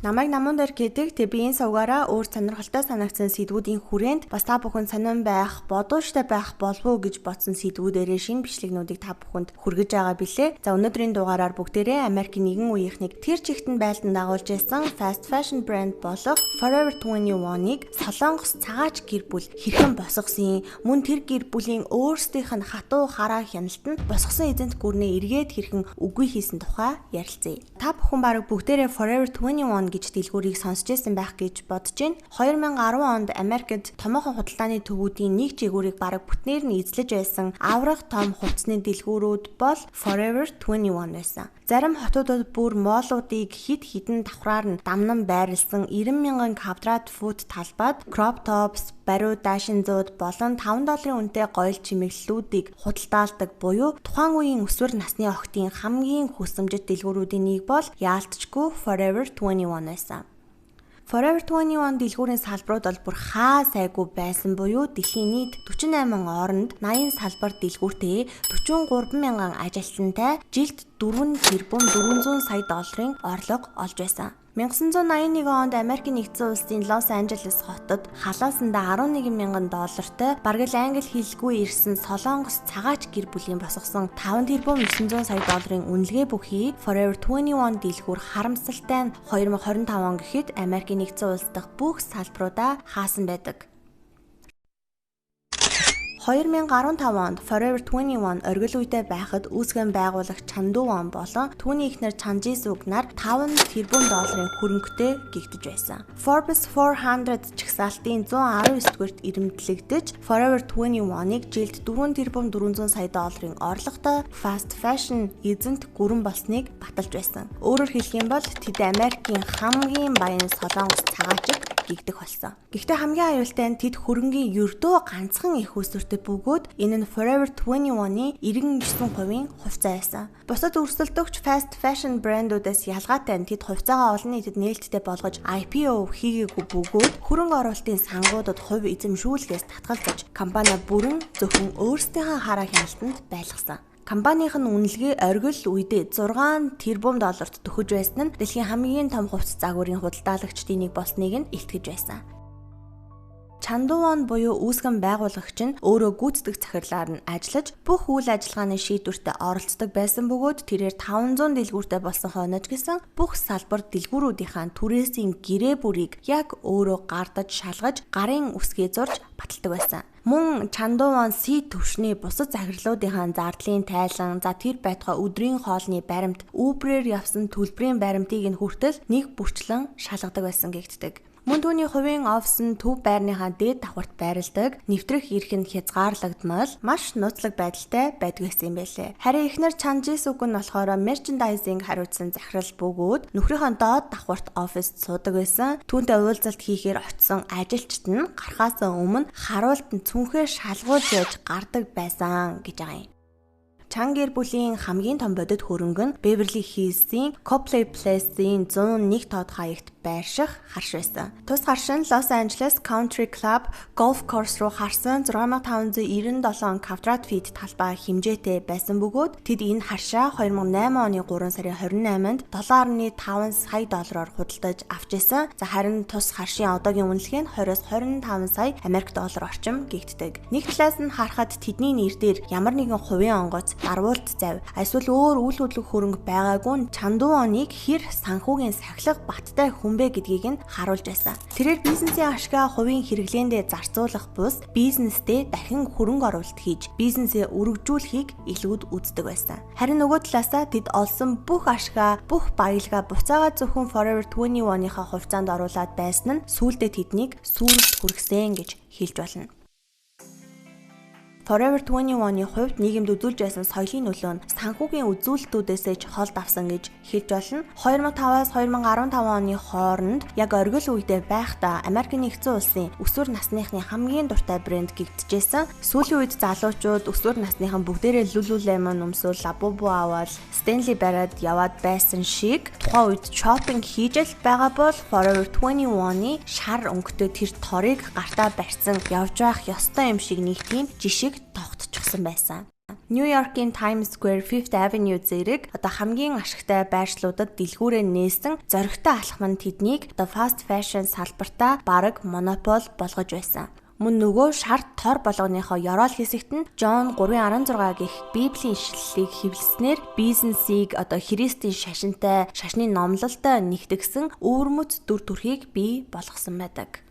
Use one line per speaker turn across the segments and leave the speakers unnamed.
Намайг намуун дээр гэдэг тэг би энэ сувгаараа өөр сонирхолтой санагдсан сэдвүүдийн хүрээнд бас та бүхэн сонирн байх, бодууштай байх болов уу гэж бодсон сэдвүүдээрээ шинэ бичлэгнүүдийг та бүхэнд хүргэж байгаа билээ. За өнөөдрийн дугаараар бүгдээрээ Америкийн нэгэн үеийнхнийг тэр чигтэн байлдан дагуулж байсан fast fashion брэнд болох Forever 21-ыг Солонгос цагаач гэр бүл хэрхэн босгосон, мөн тэр гэр бүлийн өөрсдийнх нь хатуу хараа хяналтанд босгосон эзэнт гүрнээ эргээд хэрхэн үгүй хийсэн тухай ярилцъя. Та бүхэн бараг бүгдээрээ Forever 21 гэж дэлгүүрийг сонсч байсан байх гэж бодож байна. 2010 онд Америкт томоохон худалдааны төвүүдийн нэг жигүүрийг бараг бүтнээр нь эзлэж байсан аврах том хувцсны дэлгүүрүүд бол Forever 21 байсан. Зарим хотуудад бүр моолуудыг хид хідэн давхраар нь дамнан байрлсан 90,000 квадрат фут талбайд crop tops, бариу даашинзууд болон $5 үнэтэй гоёл чимэглэлүүдийг худалдаалдаг буюу тухайн үеийн өсвөр насны охидын хамгийн хүсэмжит дэлгүүрүүдийн нэг бол яалтчгүй Forever 21 байсан. Forever 21 дэлгүүрийн салбарууд бол бүр хаа сайгүй байсан буюу дэлхийн нийт 48 оронд 80 салбар дэлгүүртэй 43,000 ажилтнтай жилд 4,400 сая долларын орлого олж байсан. 1981 онд Америкийн нэгдсэн улсын Лос Анжелес хотод халаасандаа $11,000 бараг л англи хэлгүй ирсэн Солонгос цагаач гэр бүлийн босгосон $5,900 сая үнэлгээ бүхий Forever 21 дэлгүүр харамсалтай нь 2025 он гэхэд Америкийн нэгдсэн улс дахь бүх салбаруудаа хаасан байдаг. 2015 онд Forever 21 оргил үедээ байхад үүсгэн байгуулагч Chandu One болон түүний эхнэр Chanjisuk нар $5 тэрбум хөрөнгөтэй гэгдэж байсан. Forbes 400 чагсаалтын 119-р ирэмтлэгдэж Forever 21-ыг жилд $4,400 сая орлоготой fast fashion эзэнт гүрэн болсныг баталж байсан. Өөрөөр хэлэх юм бол тэд Америкийн хамгийн баян солонгос цагаачиг гэгдэх болсон. Гэхдээ хамгийн аюултай нь тэд хөрөнгийн ердөө ганцхан их үүсвэртэй бөгөөд энэ нь Forever 21-ийн 99% хувьцаа байсан. Бусад өрсөлдөгч fast fashion брэндүүдээс ялгаатай нь тэд хувьцаагаа олон нийтэд нээлттэй болгож IPO хийгээгүй бөгөөд хөрөнгө оруулалтын сангуудад хувь эзэмшүүлгээс татгалзаж компани бүрэн зөвхөн өөрсдийнхөө хараа хяналтанд байлгасан. Компанийн үнэлгээ оргил үедээ $6 тэрбум төхөж байсан нь дэлхийн хамгийн том хувцас загварын худалдаалагчдын нэг болсныг нь илтгэж байсан. Chandu One буюу үүсгэн байгуулагч нь өөрөө гүйцэтгэх захирлаар нь ажиллаж бүх үйл ажиллагааны шийдвэртэ оролцдог байсан бөгөөд тэрээр 500 дэлгүүртэй болсон хойноч гэсэн бүх салбар дэлгүүрүүдийнхаа түрээсийн гэрээ бүрийг яг өөрөө гардаж шалгаж гарын үсгээ зурж баталдаг байсан. Мөн Chandu One C төвшний бусад захирлуудынхаа зардлын тайлан за тэр байтугай өдрийн хоолны баримт Uber-ээр явсан төлбөрийн баримтыг нь хүртэл нэг бүрчлэн шалгадаг байсан гэгддэг. Мөн түүний хувийн офис нь төв байрныхаа дээд давхарт байрладаг, нэвтрэх эрх нь хязгаарлагдмал, маш нууцлаг байдалтай байдаг гэсэн юм байлээ. Харин эхнэр Chanjisuk нь болохоор merchandising хариуцсан захирал бөгөөд нөхрийнхөө доод давхарт офист суудаг байсан. Түүнтэй уулзалт хийхээр очсон ажилчид нь гарахаас өмнө харуулт нь цүнхээ шалгуулж яаж гардаг байсан гэж байгаа юм. Чан гэр бүлийн хамгийн том бодит хөрөнгө нь Beverly Hills-ийн Copley Place-ийн 101 тоод хаягт байрших харш байсан. Тус харш нь Los Angeles Country Club Golf Course руу харсан 6597 квадрат фит талбай хэмжээтэй байсан бөгөөд тэд энэ харшаа 2008 оны 3 сарын 28-нд $7.5 сая худалдаж авч байсан. За харин тус харшийн одоогийн үнэлгээ нь 20-25 сая Америк доллар орчим гэгддэг. Нэг талаас нь харахад тэдний нэр дээр ямар нэгэн хувийн онгоц дарвуулт зав эсвэл өөр үйл хөдлөх хөрөнгө байгаагүй нь Chandu One-ыг хэр санхүүгийн сахилга баттай хүмбэ гэдгийг нь харуулж байсан. Тэрээр бизнесийн ашгаа хувийн хэрэглээндээ зарцуулах бус бизнестэй дахин хөрөнгө оруулалт хийж бизнесээ өргөжүүлэхийг илүүд үздэг байсан. Харин нөгөө талаасаа тэд олсон бүх ашгаа, бүх баялгаа буцаага зөвхөн Forever 21-ийнхаа хувьцаанд оруулаад байсан нь сүүлдээ тэднийг сүрэлт хүргэсэн гэж хэлж болно. Forever 21-ийн хувьд нийгэмд үзүүлж байсан соёлын нөлөө нь санхүүгийн үзүүлэлтүүдээс ч холд авсан гэж хэлж болно. 2005-аас 2015 оны хооронд яг оргил үедээ байхдаа Америкийн нэгдсэн улсын өсвөр насныхны хамгийн дуртай брэнд гэгдэжсэн. Сүүлийн үед залуучууд өсвөр насныхан бүгдээрээ Lululemon өмсөөл, Labubu аваад, Stanley бариад яваад байсан шиг тухайн үед шопинг хийж л байгаа бол Forever 21-ийн шар өнгөтэй тэр торыг гартаа барьсан явж байх ёстой юм шиг нэг тийм жишг тогтчихсон байсан. Нью-Йоркийн Times Square Fifth Avenue зэрэг хамгийн ашигтай байршлуудад дэлгүүрээ нээсэн зоригтой алхам нь тэднийг fast fashion салбартаа бараг монопол болгож байсан. Мөн нөгөө шарт тор болгоныхоо ёроол хэсэгт нь Жон 3:16 гэх Библийн ишлэлийг хэвлэснээр бизнесийг Христийн шашны номлолтой нэгтгсэн өвөрмөц дүр төрхийг бий болгосон байдаг.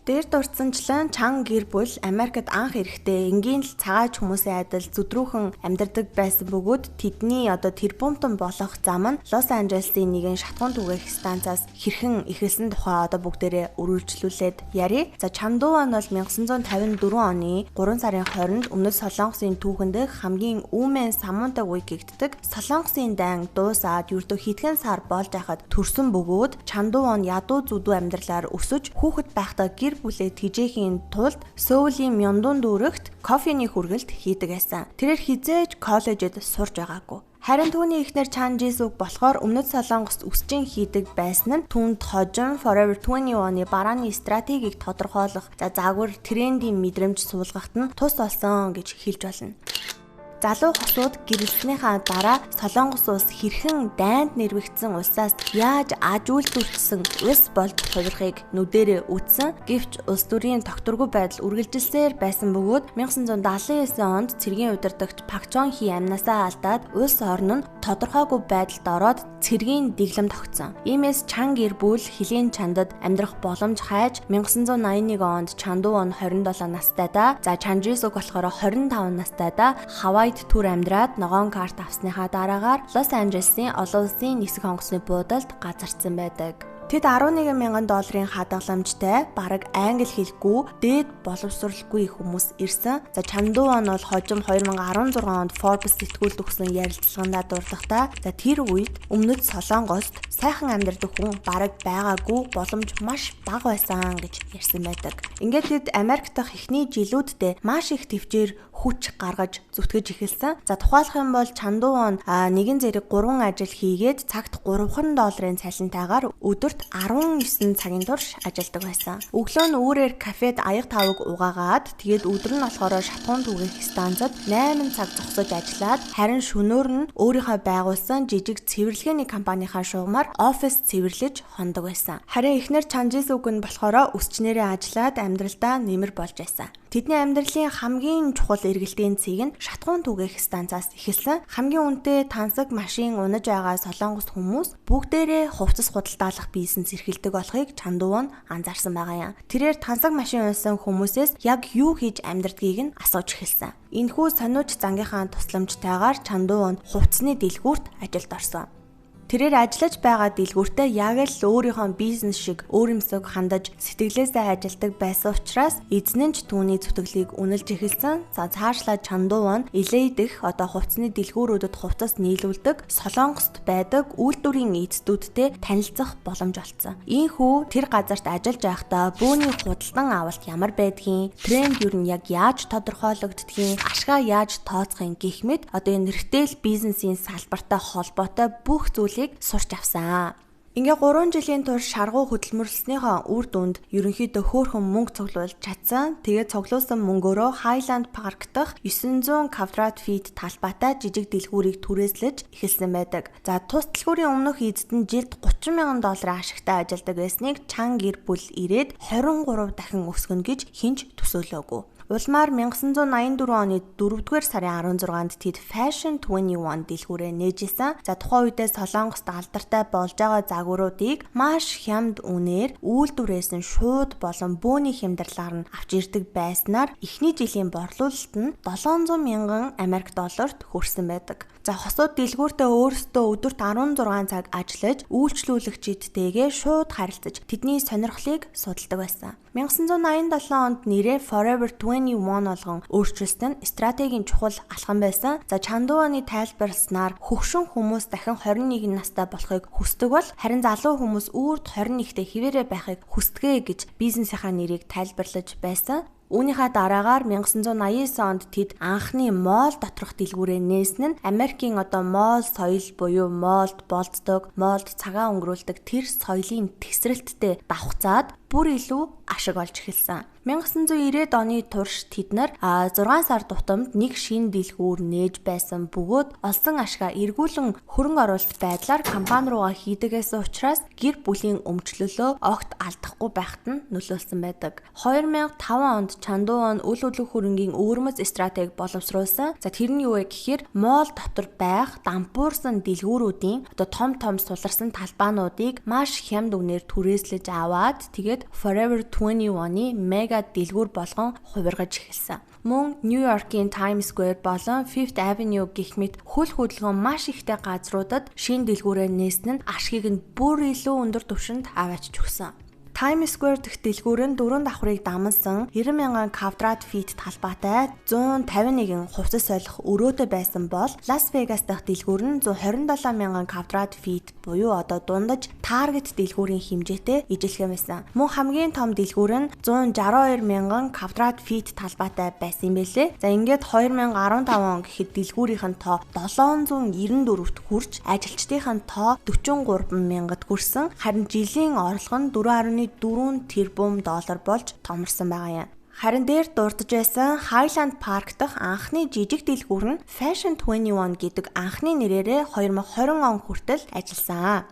Дээр дурдсанчлан чан гэр бүл Америкт анх ирэхдээ энгийн л цагаач хүмүүсийн адил зүдрүүхэн амьдардаг байсан бөгөөд тэдний тэрбумтон болох зам нь Лос Анжелесийн нэгэн шатхуун түгээх станцаас хэрхэн эхэлсэн тухай бүгдээрээ үргэлжлүүлээд ярив. За Чандува нь бол 1954 оны 3 сарын 20-нд Өмнөд Солонгосын түүхэн дэх хамгийн үүмэн самуунтай үе гэгддэг Солонгосын дайн дуусаад ердөө хэдхэн сар болж байхад төрсөн бөгөөд Чандува нь ядуу зүдүү амьдралаар өсөж хүүхэд байхдаа гэр бүлээ тэжээхийн тулд Сөүлийн Мёндун дүүрэгт кофений хүргэлт хийдэг байсан. Тэрээр хизээж коллежид сурж байгаагүй. Харин түүний эхнэр Чан Жисүг болохоор Өмнөд Солонгост үсчин хийдэг байсан нь түүнд хожим Forever 21-ны барааны стратегийг тодорхойлох загвар трендийн мэдрэмж суулгахад нь тус болсон гэж хэлж болно. Залуу хосууд гэрэлснийхаа дараа Солонгос улс хэрхэн дайнд нэрвэгдсэн улсаас яаж аж үйлдвэрлэсэн улс болж хувирахыг нүдэрээ үзсэн. Гэвч улс төрийн тогтворгүй байдал үргэлжилсээр байсан бөгөөд 1979 онд цэргийн удирдагч Пак Чон Хи амнасаа алдаад улс орн нь тодорхойгүй байдалд ороод цэргийн дэглэм тогтсон. Иймээс Чан гэр бүл Хилийн чандад амьдрах боломж хайж 1981 онд Чандуун 27 настайдаа, за Чан Жисүг болохоор 25 настайдаа Хавайд түр амьдраад ногоон карт авсныхаа дараагаар Лос Анжелесийн олон улсын нисэх онгоцны буудалд газарсан байдаг. Тэд $11,000 хадгаламжтай бараг англи хэлгүй дээд боловсралгүй хүмүүс ирсэн. За Чандува нь бол хожим 2016 онд Forbes сэтгүүлд өгсөн ярилцлагандаа дурдлагатай. За тэр үед Өмнөд Солонгост сайхан амьдардаг хүн бараг байгаагүй, боломж маш бага байсан гэж ярьсан байдаг. Ингээд тэд Америк дахь эхний жилүүддээ маш их төвчээр хүч гаргаж зүтгэж эхэлсэн. За тухайлах юм бол Чандуун нэгэн зэрэг 3 ажил хийгээд цагт $3,000 цалинтайгаар өдөрт 19 цагийн турш ажилладаг байсан. Өглөө нь үүрээр кафед аяг тавг угаагаад тэгээд өдөр нь болохоор шатхуун түгээх станцад 8 цаг зогсож ажиллаад харин шөнөөр нь өөрийнхөө байгуулсан жижиг цэвэрлэгээний компанийнхаа шугамар офис цэвэрлэж хондог байсан. Харин эхнэр Чан Жисүг нь болохоор өсчнээрээ ажиллаад амьдралдаа нэмэр болж байсан. Тэдний амьдралын хамгийн чухал эргэлтийн цэг нь шатхуун түгээх станцаас эхэлсэн. Хамгийн үнэтэй тансаг машин унаж байгаа Солонгос хүмүүс бүгдээрээ хувцас худалдаалах бизнес эрхэлдэг болохыг Чандуун анзаарсан байгаа юм. Тэрээр тансаг машин унсан хүмүүсээс яг юу хийж амьдрдгийг нь асууж эхэлсэн. Энэхүү сониуч зангийнхаа тусламжтайгаар Чандуун хувцсны дэлгүүрт ажилд орсон. Тэрээр ажиллаж байгаа дэлгүүртээ яг л өөрийнхөө бизнес шиг өөрөмсөг хандаж сэтгэлээсээ ажилдаг байсан учраас эзэн нь ч түүний зүтгэлийг үнэлж эхэлсэн. За цаашлаа Чандуун LA дэх хувцсны дэлгүүрүүдэд хувцас нийлүүлдэг Солонгост байдаг үйлдвэрийн эцдүүдтэй танилцах боломж олцсон. Ийхүү тэр газарт ажиллаж байхдаа бөөний худалдан авалт ямар байдгийг, тренд юу нь яг яаж тодорхойлогддгийг, ашгаа яаж тооцохын гэх мэт энэ ритейл бизнесийн салбартай холбоотой бүх зүйлийг сурч авсан. Ингээ 3 жилийн турш шаргуу хөдөлмөрлснийхөө үр дүнд ерөнхийдөө хөөрхөн мөнгө цуглуулж чадсан. Тэгээд цуглуулсан мөнгөөрөө Highland Park дахь 900 квадрат фит талбайтай жижиг дэлгүүрийг түрээслэж эхэлсэн байдаг. За тус дэлгүүрийн өмнөх эзэд нь жилд $30,000 ашигтай ажилладаг байсныг Чан гэр бүл ирээд 23 дахин өсгөнө гэж хинч төсөөлөөгүй. Улмаар 1984 оны 4-р сарын 16-нд тэд Fashion 21 дэлгүүрээ нээжсэн. За тухайн үедээ Солонгост алдартай болж байгаа загваруудыг маш хямд үнээр үйлдвэрээс нь шууд болон бөөний хямдрлаар нь авч ирдэг байснаар эхний жилийн борлуулалт нь $700,000 $700,000 хүрсэн байдаг. За хосууд дэлгүүртээ өөрсдөө өдөрт 16 цаг ажиллаж үйлчлүүлэгчидтэйгээ шууд харилцаж тэдний сонирхлыг судалдаг байсан. 1987 онд нэрээ Forever 21 болгон өөрчилсөн нь стратегийн чухал алхам байсан. За Чандуаны тайлбарласнаар хөгшин хүмүүс дахин 21 настай болохыг хүсдэг бол харин залуу хүмүүс үрд 21-тэй хിവэрэ байхыг хүсдэгэ гэж бизнесийнхаа нэрийг тайлбарлаж байсан. Үүнийхээ дараагаар 1989 онд тэд анхны моол доторх дэлгүүрээ нээсэн нь Америкийн моол соёл буюу моолд болцдог, моолд цагаа өнгөрүүлдэг тэр соёлын тесрэлттэй давхцаад бүр илүү ашиг олж эхэлсэн. 1990-ад оны турш тэд нар 6 сар тутамд нэг шинэ дэлгүүр нээж байсан бөгөөд олсон ашгаа эргүүлэн хөрөнгө оруулалт байдлаар компани руугаа хийдэгээс учраас гэр бүлийн өмчлөлөө огт алдахгүй байхад нь нөлөөлсөн байдаг. 2005 онд Чандуун үл хөдлөх хөрөнгийн өвөрмөц стратеги боловсруулсан. За тэр нь юу вэ гэхээр моол дотор байх дампуурсан дэлгүүрүүдийн том суларсан талбаануудыг маш хямд үнээр түрээслэж аваад тэгээд Forever 21-ы мега дэлгүүр болгон хувиргаж эхэлсэн. Мөн Нью-Йоркийн Times Square болон Fifth Avenue гэх мэт хөл хөдөлгөөн маш ихтэй газруудад шинэ дэлгүүрээ нээсэн нь ашгийг нь бүр илүү өндөр түвшинд аваачж өгсөн. Times Square дэх дэлгүүр нь 4 давхрыг дамсан 90,000 квадрат фит талбайтай 151 хувцас солих өрөөтэй байсан бол Лас Вегас дахь дэлгүүр нь 127,000 квадрат фит буюу дундаж Target дэлгүүрийн хэмжээтэй ижилхэн байсан. Мөн хамгийн том дэлгүүр нь 162,000 квадрат фит талбайтай байсан юм байлээ. За ингээд 2015 он гэхэд дэлгүүрийн тоо 794-т хүрч ажилчдын тоо 43,000-д хүрсэн. Харин жилийн орлого нь 4.4 тэрбум доллар болж томорсон байгаа юм. Харин дээр дурдж байсан Highland Park дахь анхны жижиг дэлгүүр нь Fashion 21 гэдэг анхны нэрээрээ 2020 он хүртэл ажилласан.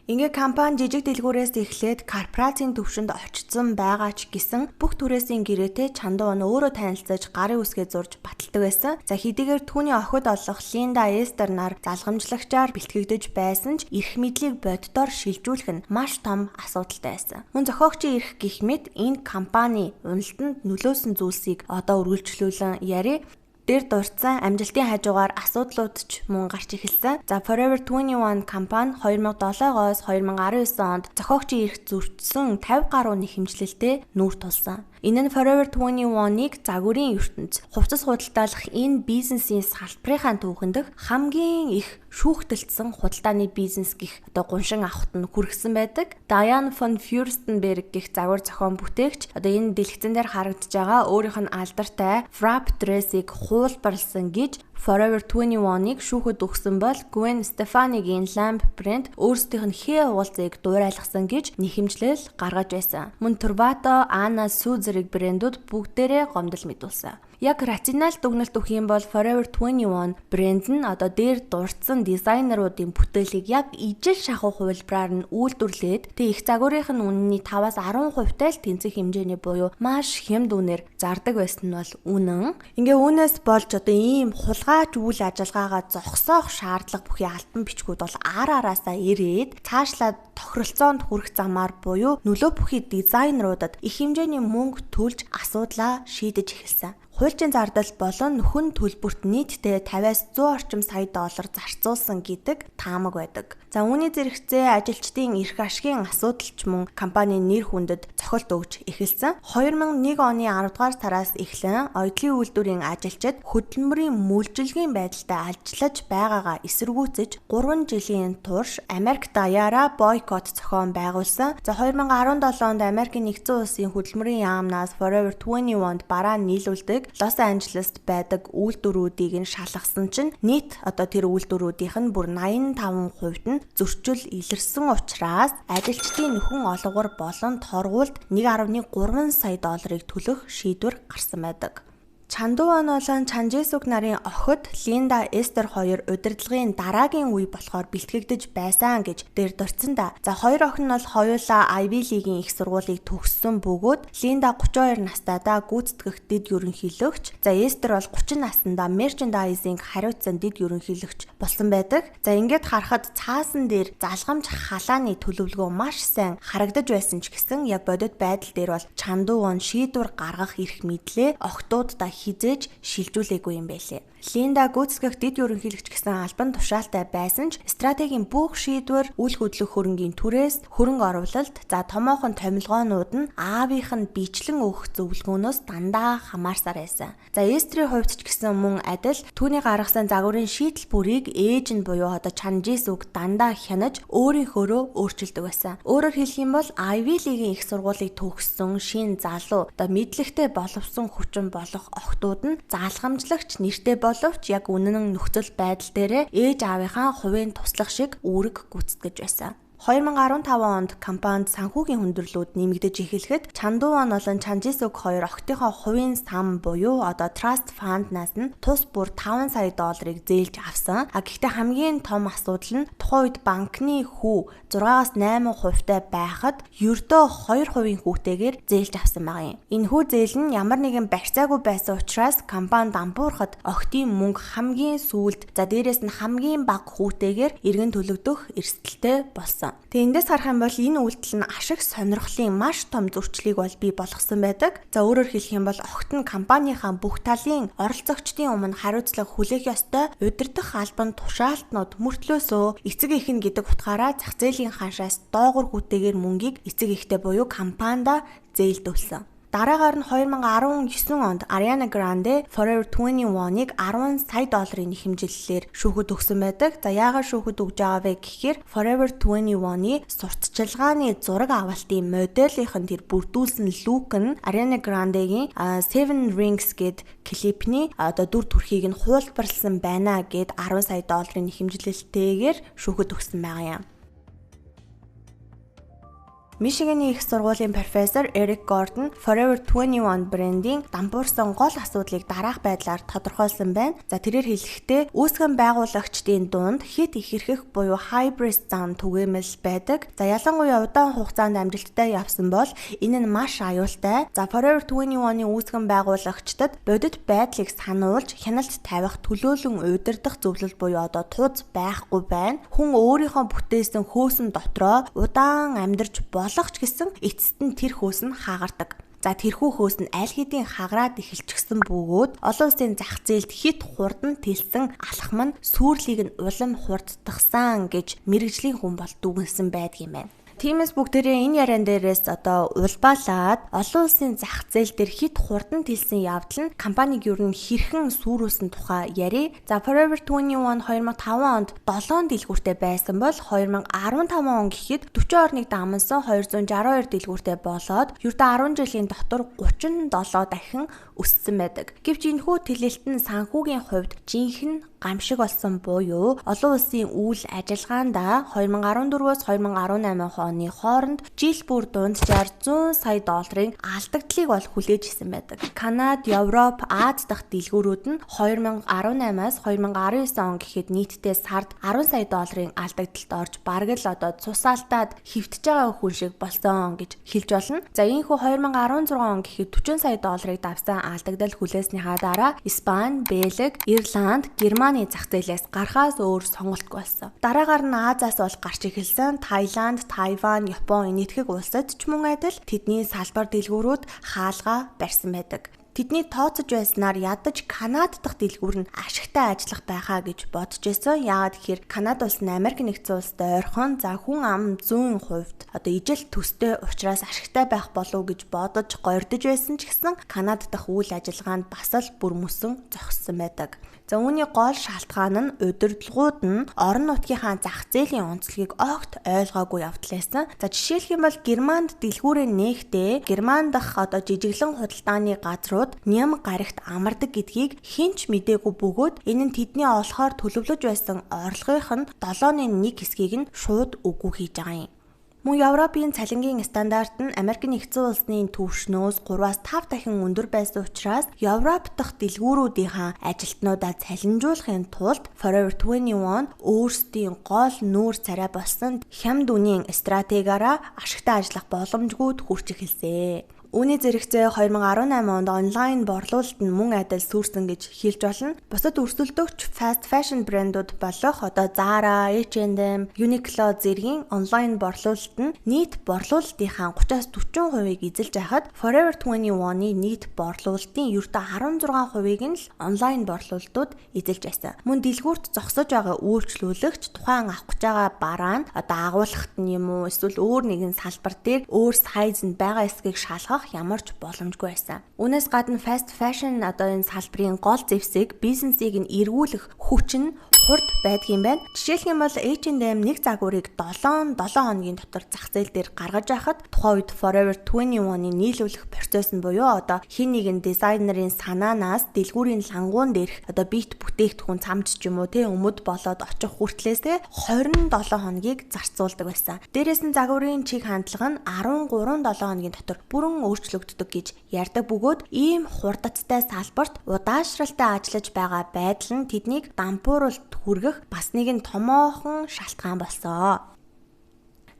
Ингээ компани жижиг дэлгүүрээс эхлээд корпорацийн төвшөнд очсон байгаа ч гэсэн бүх түрээсийн гэрээтэй Чандуун өөрөө танилцаж гарын үсгээ зурж баталдаг байсан. За хэдийгээр түүний охид олох Линда Эстер нар залгамжлагчаар бэлтгэгдэж байсан ч эрх мэдлийг боддоор шилжүүлэх нь маш том асуудалтай байсан. Мөн зохиогчийн эрх гэх мэт энэ компани уналтанд нөлөөсөн зүйлсийг үргэлжлүүлэн яри. Дээр дурдсан амжилтын хажуугаар асуудлууд ч мөн гарч эхэлсэн. За Forever 21 компани 2007-оос 2019 онд зохиогчийн эрх зөрчсөн 50 гаруй нэхэмжлэлтэй нүүр тулсан. Энэ нь Forever 21-ыг загварын ертөнц хувцас худалдаалах энэ бизнесийн салбарын түүхэнд хамгийн их шүүхтэлцсэн худалдааны бизнес гэх гуншин авахт нь хүргэсэн байдаг. Diane von Furstenberg гэх загвар зохион бүтээгч энэ дэлгэцэн дээр харагдаж байгаа өөрийнх нь алдартай Frap Dress-ийг хуулбарлсан гэж Forever 21-ыг шүүхэд өгсөн бол Gwen Stefani-гийн Lamb брэнд өөрсдийнх нь хээ уулзыг дуурайлгасан гэж нэхэмжлэл гаргаж байсан. Мөн Turbato, Anna Suzerac брэндүүд бүгдээрээ гомдол мэдүүлсэн. Яг рационал дүгнэлт өгөх юм бол Forever 21 брэнд нь дээр дурдсан дизайнеруудын бүтээлийг яг ижил шахуу хувилбараар нь үйлдвэрлээд их загварынх нь үнэний 5-10% л тэнцэх хэмжээний буюу маш хямд үнээр зардаг байсан нь бол үнэн. Ингээ үүнээс болж ийм хулгайч үйл ажиллагаагаа зогсоох шаардлага бүхий альбан бичгүүд бол араасаа ирээд цаашлаад тохиролцоонд хүрэх замаар буюу нөлөө бүхий дизайнеруудад их хэмжээний мөнгө төлж асуудлаа шийдэж эхэлсэн. Хуульчийн зардал болон нөхөн төлбөрт нийтдээ 50-100 орчим сая доллар зарцуулсан гэдэг таамаг байдаг. За үүний зэрэгцээ ажилчдын эрх ашигын асуудал ч мөн компанийн нэр хүндэд цохилт өгж эхэлсэн. 2001 оны 10 дугаар сараас эхлэн оюутлын үйлдвэрийн ажилчид хөдөлмөрийн мүлжилгийн байдалтай ажиллаж байгаагаа эсэргүүцэж 3 жилийн турш Америк даяараа бойкот зохион байгуулсан. За 2017 онд Америкийн нэгдсэн улсын хөдөлмөрийн яамнаас Forever 21-д бараа нийлүүлдэг Лос Анжелест байдаг үйлдвэрүүдийг нь шалгасан чинь нийт тэр үйлдвэрүүдийнх нь бүр 85% нь зөрчил илэрсэн учраас ажилчдын нөхөн олгор болон торгуулд 1.3 сая долларыг төлөх шийдвэр гарсан байдаг. Чандуун болон Чанжисук нарын охид Линда Эстер хоёр удирдлагын дараагийн үе болохоор бэлтгэгдэж байсан гэж дээр дурдсан да. За хоёр охин нь бол хоёулаа Ivy League-ийн их сургуулийг төгссөн бөгөөд Линда 32 настайдаа гүйцэтгэх дэд ерөнхийлөгч, за Эстер бол 30 наснда merchandising хариуцсан дэд ерөнхийлөгч болсон байдаг. За ингээд харахад цаасан дээр залгамж халааны төлөвлөгөө маш сайн харагдаж байсан ч гэсэн яг бодит байдал дээр бол Чандуун шийдвэр гаргах эрх мэдлээ охтуудаа хизээж шилжүүлээгүй юм байлээ. Линда гүйцэтгэх дэд ерөнхийлөгч гэсэн албан тушаалтай байсан ч стратегийн бүх шийдвэр үл хөдлөх хөрөнгийн түрээс хөрөнгө оруулалт, за томоохон томилгоонууд нь аавынх нь бичлэн өгөх зөвлөгөөнөөс дандаа хамаарсаар байсан. За Эстрийн хувьд ч гэсэн мөн адил түүний гаргасан загварын шийдэл бүрийг ээж нь буюу Чанжисук дандаа хянаж өөрийнхөөрөө өөрчилдөг байсан. Өөрөөр хэлэх юм бол Ivy League-ийн их сургуулийг төгссөн шин залуу мэдлэгтэй боловсон хүчин болох охтууд нь заалгамжлагч нэртэй боловч яг үнэн нөхцөл байдал дээрээ ээж аавынхаа хувийн туслах шиг үүрэг гүйцэтгэж байсан. 2015 онд компанид санхүүгийн хүндрэлүүд нэмэгдэж эхлэхэд Чандуван болон Чанжисүк хоёр охтынхоо хувийн сан буюу одоо Trust Fund-наас нь тус бүр $5 сая зээлж авсан. Гэхдээ хамгийн том асуудал нь тухайн үед банкны хүү 6-8% байхад ердөө 2% хүүтэйгээр зээлж авсан байгаа юм. Энэ хүү зээл нь ямар нэгэн барьцаагүй байсан учраас компани дампуурахад охтын мөнгө хамгийн сүүлд дээрээс нь хамгийн бага хүүтэйгээр эргэн төлөгдөх эрсдэлтэй болсон. Тэгээ эндээс харах юм бол энэ үйлдэл нь ашиг сонирхлын маш том зөрчлийг бол бий болгосон байдаг. За өөрөөр хэлэх юм бол огт нь компанийнхаа бүх талын оролцогчдын өмнө хариуцлага хүлээх ёстой удирдах албан тушаалтнууд мөртлөөсөө эцэг эх нь гэдэг утгаараа зах зээлийн ханшаас доогуур хүүтэйгээр мөнгийг эцэг эхтэй буюу компанида зээлдүүлсэн. Дараагаар нь 2019 онд Ariana Grande Forever 21-ыг $10 сая нэхэмжлэлээр шүүхэд өгсөн байдаг. За яагаад шүүхэд өгж байгаа вэ гэхээр Forever 21-ы сурталчилгааны зураг авалтын модельийнх нь тэр бүрдүүлсэн лук нь Ariana Grande-гийн Seven Rings гэд клипний дүр төрхийг нь хуулбарлсан байна гэд $10 сая нэхэмжлэлтэйгээр шүүхэд өгсөн байгаа юм. Мишигэний их сургуулийн профессор Эрик Гордон Forever 21 брендийн дампуурсан гол асуудлыг дараах байдлаар тодорхойлсон байна. За тэрээр хэлэхдээ үүсгэн байгуулагчдын дунд хит ихэрхэх буюу hybrid зам түгээмэл байдаг. За ялангуяа удаан хугацаанд амжилттай явсан бол энэ нь маш аюултай. За Forever 21-ны үүсгэн байгуулагчдад бодит байдлыг сануулж хяналт тавих төлөөлөн удирдах зөвлөл буюу одоо тууз байхгүй байна. Хүн өөрийнхөө бүтээсэн хөөсөн дотроо удаан амьдарч болох ч гэсэн эцэст нь тэр хөөс нь хаагардаг. За тэрхүү хөөс нь аль хэдийн хагараад эхэлчихсэн бөгөөд олон улсын зах зээлд хит хурдан тэлсэн алхам нь сүрлийг нь улам хурдтгсан гэж мэрэгжлийн хүн бол дүгнсэн байдаг юм байна. Тиймээс бүгдээрээ энэ яриан дээрээс улбаалаад олон улсын зах зээл дээр хит хурдан тэлсэн явдал нь компаниг ер нь хэрхэн сүрүүлсэн тухай ярив. За Forever 21 2005 онд 7 дэлгүүртэй байсан бол 2015 он гэхэд 40 орныг дамсан 262 дэлгүүртэй болоод ердөө 10 жилийн дотор 37 дахин өссөн байдаг. Гэвч энэхүү тэлэлт нь санхүүгийн хувьд жинхэнэ гамшиг болсон буюу олон улсын үйл ажиллагаанда 2014-өөс 2018 оны хооронд жил бүр дунджаар $100 сая алдагдлыг бол хүлээж исэн байдаг. Канада, Европ, Аз дахь дэлгүүрүүд нь 2018-аас 2019 он гэхэд нийтдээ сард $10 сая алдагдалд орж бараг л цусаалтаад хөвтөж байгаа хүн шиг болсон гэж хэлж болно. За ийхүү 2016 он гэхэд $40 сая давсан алдагдал хүлээснийхаа дараа Испани, Бельги, Ирланд, Германы зах зээлээс гарахаас өөр сонголтгүй болсон. Дараагаар нь Азаас бол гарч эхэлсэн Таиланд, Тайван, Япон энэтхэг улсад ч мөн адил тэдний салбар дэлгүүрүүд хаалгаа барьсан байдаг. Тэдний тооцож байснаар ядаж Канада дахь дэлгүүр нь ашигтай ажиллах байхаа гэж бодож байсан. Яагаад гэхээр Канада улс нь Америк нэгдсэн улстай ойрхон хүн ам 100% ижил төстэй учраас ашигтай байх болов гэж бодож гордож байсан ч гэсэн Канада дахь үйл ажиллагаанд бас л бүр мөсөн зогссон байдаг. За үүний гол шалтгаан нь удирдлагууд нь орон нутгийнхаа зах зээлийн онцлогийг огт ойлгоогүй явдал байсан. За жишээлх юм бол Германд дэлгүүрээ нээхдээ Герман дахь жижиглэн худалдааны газрууд ням гарагт амардаг гэдгийг хинч мдээгүй бөгөөд энэ нь тэдний олохоор төлөвлөж байсан орлогынх нь 7-1 хэсгийг нь шууд үгүй хийж байгаа юм. Мөн Европын цалингийн стандарт нь Америк нэгдсэн улсны түвшнөөс 3-5 дахин өндөр байсан учраас Европ дахь дэлгүүрүүдийн ажилтнуудаа цалинжуулахын тулд Forever 21 өөрсдийн гол нүүр царай болсон хямд үнийн стратегиараа ашигтай ажиллах боломжгүйд хүрч эхэлсэн. Үүний зэрэгцээ 2018 онд онлайн борлуулалт нь мөн адил сүрсэн гэж хэлж болно. Бусад өрсөлдөгч fast fashion брэндүүд болох Zara, H&M, Uniqlo зэргийн онлайн борлуулалт нь нийт борлуулалтынхаа 30-40%-ийг эзэлж байхад Forever 21-ны нийт борлуулалтын ердөө 16%-ийг нь л онлайн борлуулалтууд эзэлж байсан. Мөн дэлгүүрт зогсож байгаа үйлчлүүлэгч тухайн авах гэж байгаа бараа нь агуулгахт нь юм уу эсвэл өөр нэгэн салбар дээр өөр сайз нь байгаа эсгийг шалгах олгох ямар ч боломжгүй байсан. Үүнээс гадна fast fashion энэ салбарын гол зэвсэг бизнесийг нь эргүүлэх хүч нь хурд байдгийн байна. Жишээлх юм бол H&M нэг загварыг 7 хоногийн дотор зах зээл дээр гаргаж байхад тухайн үед Forever 21-ийн нийлүүлэх процесс нь буюу хин нэгэн дизайнерын санаанаас дэлгүүрийн лангуун дээрх бит бүтээгдэхүүн цамц ч юм уу өмд болоод очих хүртлээс 27 хоногийг зарцуулдаг байсан. Дээрээс нь загварын чиг хандлага нь 13-7 хоногийн дотор бүрэн өөрчлөгддөг гэж ярьдаг бөгөөд ийм хурдцтай салбарт удаашралтай ажиллаж байгаа байдал нь тэднийг дампууруулалт хүргэх бас нэгэн томоохон шалтгаан болсон.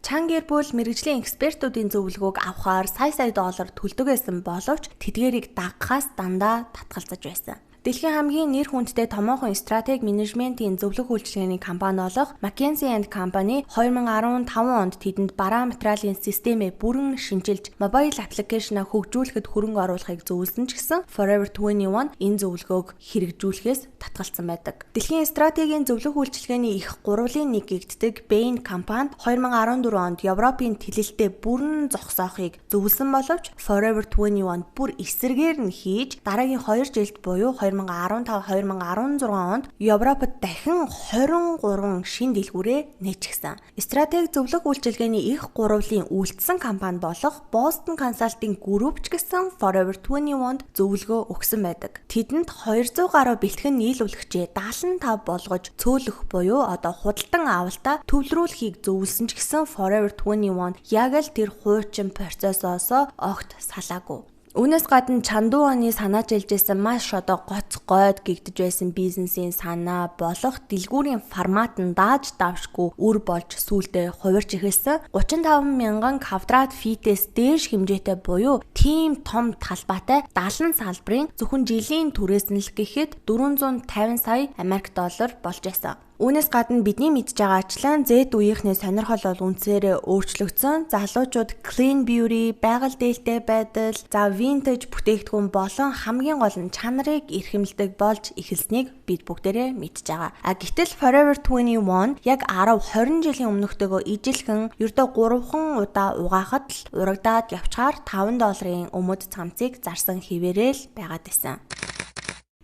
Чанга гэр бүл мэргэжлийн экспертүүдийн зөвлөгөөг авахаар сая доллар төлдөг байсан боловч тэдгээрийг дагахаас дандаа татгалзаж байсан. Дэлхийн хамгийн нэр хүндтэй томоохон стратеги менежментийн зөвлөх үйлчилгээний компани болох McKinsey & Company 2015 онд тэдэнд бараа материалын системээ бүрэн шинжилж мобайл аппликейшнаа хөгжүүлэхэд хөрөнгө оруулахыг зөвлөсөн ч гэсэн Forever 21 энэ зөвлөгөөг хэрэгжүүлэхээс татгалзсан байдаг. Дэлхийн стратегийн зөвлөх үйлчилгээний их гурвын нэг гэгддэг Bain компани 2014 онд Европын тэлэлтэд бүрэн зогсоохыг зөвлөсөн боловч Forever 21 бүр эсрэгээр нь хийж дараагийн 2 жилд буюу 2015-2016 онд Европод дахин 23 шин дэлгүүрээ нээчихсэн. Стратеги зөвлөх үйлчилгээний их гурвын үйлдсэн компани болох Boston Consulting Group ч гэсэн Forever 21-нд зөвлөгөө өгсөн байдаг. Тэдэнд 200 гаруй бэлтгэн нийлүүлэгчээ 75 болгож цөөлөх буюу худалдан авалтаа төвлөрүүлэхийг зөвлөсөн ч гэсэн Forever 21 яг л тэр хуучин процессоос огт салаагүй. Үүнээс гадна Чандууаны санааж илжсэн маш гоц гойд гэгдэж байсан бизнесийн санаа болох дэлгүүрийн формат нь дааж давшгүй үр болж сүүлдээ хувирч эхэлсэн 35 мянган квадрат фитээс дээш хэмжээтэй буюу тийм том талбайтай 70 салбарын зөвхөн жилийн түрээс нь л гэхэд 450 сая Америк доллар болж байсан. Үүнээс гадна бидний мэдж байгаачлан Z үеийнхний сонирхол бол үнцээрээ өөрчлөгдсөн. Залуучууд clean beauty, байгаль дээлтэй байдал, vintage бүтээгдэхүүн болон хамгийн гол нь чанарыг эрхэмлдэг болж эхэлснийг бид бүгдээрээ мэдж байгаа. Гэтэл Forever 21 яг 10-20 жилийн өмнөхтэйгөө ижилхэн ердөө 3 удаа угаахад л урагдаад явчихаар $5 өмд цамцыг зарсан хэвээрээ л байгаад байсан.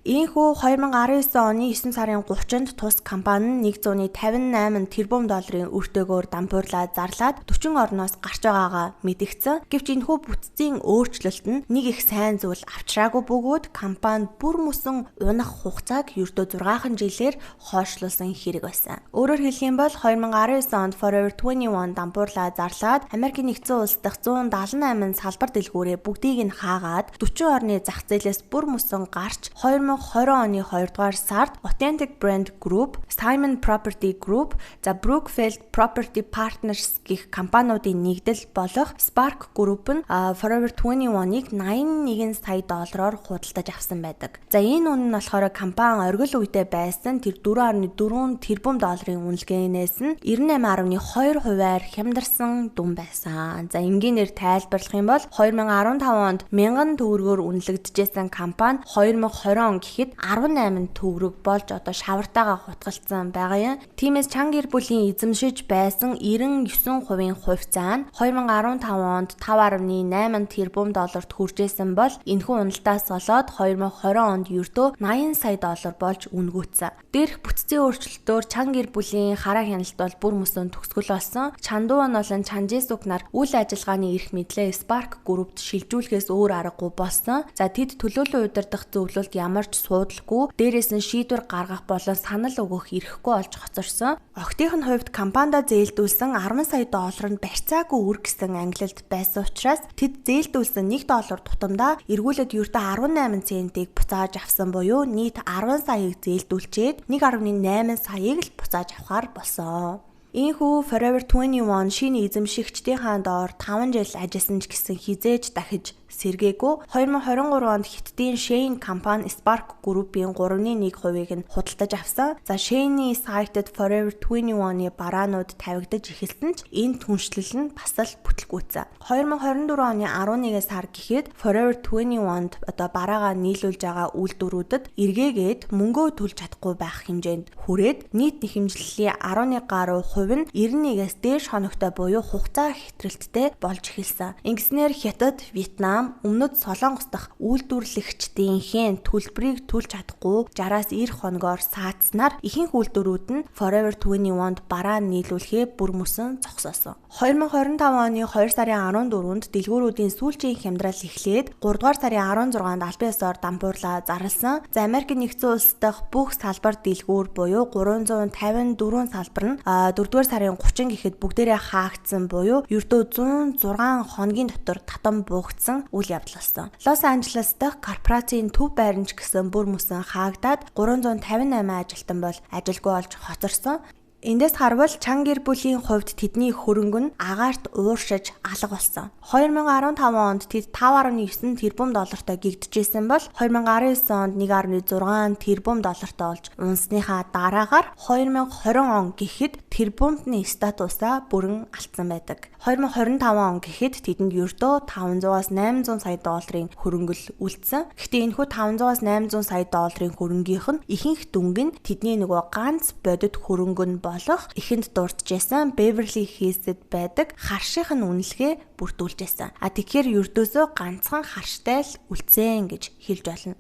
Ийхүү 2019 оны 9 сарын 30-нд тус компани нь $158 тэрбум өртөөгөөр дампуурлаад зарлаад 40 орноос гарч байгаагаа мэдгдсэн. Гэвч энэхүү бүтцийн өөрчлөлт нь нэг их сайн зүйл авчраагүй бөгөөд компани бүр мөсөн унах хугацааг ердөө 6 жилээр хойшлуулсан хэрэг байсан. Өөрөөр хэлэх юм бол 2019 онд Forever 21 дампуурлаад зарлаад Америкийн нэгдсэн улс дахь 178 салбар дэлгүүрээ бүгдийг нь хаагаад 40 орны зах зээлээс бүр мөсөн гарч 2020 оны 2 дугаар сард Authentic Brand Group, Simon Property Group, Brookfield Property Partners гэх компаниудын нэгдэл болох Spark Group нь Forever 21-ыг $81 сая худалдаж авсан байдаг. Энэ үнэ нь болохоор компани оргил үедээ байсан тэр 4.4 тэрбум долларын үнэлгээнээс нь 98.2 хувиар хямдарсан дүн байсан. Энгийнээр тайлбарлах юм бол 2015 онд 1000 төгрөгөөр үнэлэгдэжсэн компани 2020 он гэхэд 18 төгрөг болж шавартайгаа хутгалцсан байгаа юм. Тиймээс чанга гэр бүлийн эзэмшиж байсан 99% хувьцаа нь 2015 онд 5.8 тэрбум долларт хүрчээсэн бол энэхүү уналтаас болоод 2020 онд ердөө $80 сая болж үнгүүцсэн. Дээрх бүтцийн өөрчлөлтөөр чанга гэр бүлийн хараа хяналт бол бүр мөсөн төгсгөл болсон. Чандуу нь болон Чанжисүк нар үйл ажиллагааны эрх мэдлээ Spark Group-д шилжүүлэхээс өөр аргагүй болсон. Тэд төлөөлөл удирдах зөвлөлд ямар ч суудлахгүй, дээрээс нь шийдвэр гаргах болон санал өгөх эрхгүй болж хоцорсон. Огтын хувьд компанида зээлдүүлсэн $10 сая нь барьцаагүй үр гэсэн ангилалд байсан учраас тэд зээлдүүлсэн $1 тутамдаа эргүүлээд ердөө 18 центийг буцааж авсан буюу нийт 10 саяыг зээлдүүлчихэд 1.8 саяыг л буцааж авахар болсон. Ийхүү Forever 21 шинэ эзэмшигчдийнхаа доор 5 жил ажилласан ч гэсэн хизээж дахиж сэргээгүй. 2023 онд Хятадын Shein компани Spark Group-ийн 3.1%-ийг нь худалдаж авсан. Shein-ийн сайтад Forever 21-ны бараанууд тавигдаж эхэлсэн ч энэ түншлэл нь бас л бүтлгүүцсэн. 2024 оны 11 сар гэхэд Forever 21-нд бараагаа нийлүүлж байгаа үйлдвэрүүдэд эргээгээд мөнгөө төлж чадахгүй байх хэмжээнд хүрээд нийт нэхэмжлэлийн 11 гаруй хувь нь 91-ээс дээш хоногтой буюу хугацаа хэтрэлттэй болж эхэлсэн. Ингэснээр Хятад, Вьетнам, Өмнөд Солонгос дахь үйлдвэрлэгчдийнхээ төлбөрийг төлж чадахгүй 60-аас 90 хоногоор саацснаар ихэнх үйлдвэрүүд нь Forever 21-д бараа нийлүүлэхээ бүр мөсөн зогсоосон. 2025 оны 2 сарын 14-нд дэлгүүрүүдийн сүүлчийн хямдрал эхлээд 3 дугаар сарын 16-нд албан ёсоор дампуурлаа зарласан. За Америк нэгдсэн улс дахь бүх салбар дэлгүүр буюу 354 салбар нь 4 дугаар сарын 30 гэхэд бүгдээрээ хаагдсан буюу ердөө 106 хоногийн дотор татан буугдсан үйл явдал болсон. Лос Анжелес дахь корпорацийн төв байрч гэсэн бүр мөсөн хаагдаад 358 ажилтан бол ажилгүй болж хоцорсон. Эндээс харвал чан гэр бүлийн хувьд тэдний хөрөнгө нь агаарт ууршиж алга болсон. 2015 онд тэд 5.9 тэрбум доллартай гэгдэжсэн бол 2019 онд 1.6 тэрбум доллартай болж унсныхаа дараагаар 2020 он гэхэд тэрбумтны статусаа бүрэн алдсан байдаг. 2025 он гэхэд тэдэнд ердөө 500-аас 800 сая долларын хөрөнгөл үлдсэн. Гэхдээ энэхүү 500-аас 800 сая долларын хөрөнгийнх нь ихэнх дүнг нь тэдний нөгөө ганц бодит хөрөнгө нь болох ихэнд дурджсэн Beverly Hills'д байдаг харшийн үнэлгээ бүрдүүлжсэн. Тэгэхээр ердөөсөө ганцхан харштай л үлдсэн гэж хэлж болно.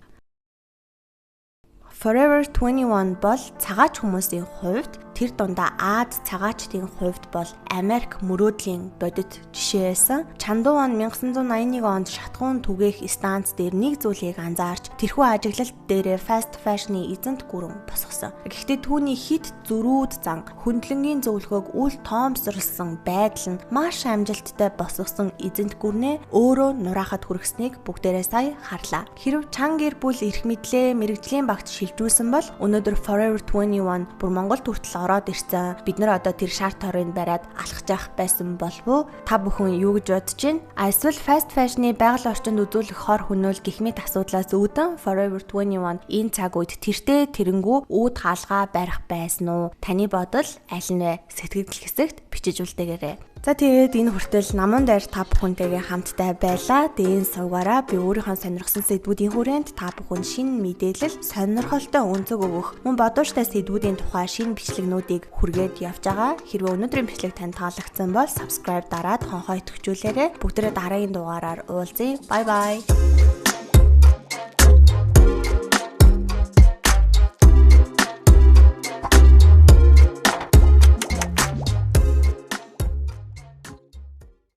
Forever 21 бол цагаач хүмүүсийн хувьд тэр дундаа Ад цагаачдын хувьд бол Америк мөрөөдлийн бодит жишээ байсан. Чандуу он 1981 онд шатхуун түгээх станц дээр нэг зүйлийг анзаарч тэрхүү ажиглалт дээрээ fast fashion-ы эзэнт гүрэн босгосон. Гэхдээ түүний хит зөрүүд зан хөндлөнгийн зөвлөгөөг үл тоомсорлсон байдал нь маш амжилттай босгосон эзэнт гүрнээ өөрөө нураахад хүргэснийг бүгдээрээ сая харлаа. Хэрв чан гэр бүл эрх мэдлээ мэрэгжлийн багт шилжүүлсэн бол өнөөдөр Forever 21 бүр Монголд хүртэл ороод ирсэн. Бид нар одоо тэр шар торыг бариад алхаж явах байсан болов уу? Та бүхэн юу гэж бодож байна? Эсвэл fast fashion-ы байгаль орчинд үзүүлэх хор хөнөөл гэх мэт асуудлаас үүдэн Forever 21 энэ цаг үед тэртээ тэрэнгүү үүд хаалгаа барих байсан уу? Таны бодол аль нь вэ? Сэтгэл хэсэгт бичиж үлдээгээрэй. За тэгээд энэ хүртэл наман дээр та бүхэнтэйгээ хамтдаа байлаа. Дээн сувгаараа би өөрийнхөө сонирхсан сэдвүүдийн хүрээнд та бүхэнд шинэ мэдээлэл, сонирхолтой өнцөг өгөх, мөн бодууштай сэдвүүдийн тухай шинэ бичлэгнүүдийг хүргээд явж байгаа. Хэрвээ өнөөдрийн бичлэг танд таалагдсан бол subscribe дараад хонхоо идэвхжүүлээрэй. Бүгдээрээ дараагийн дугаараар уулзъя. Bye bye.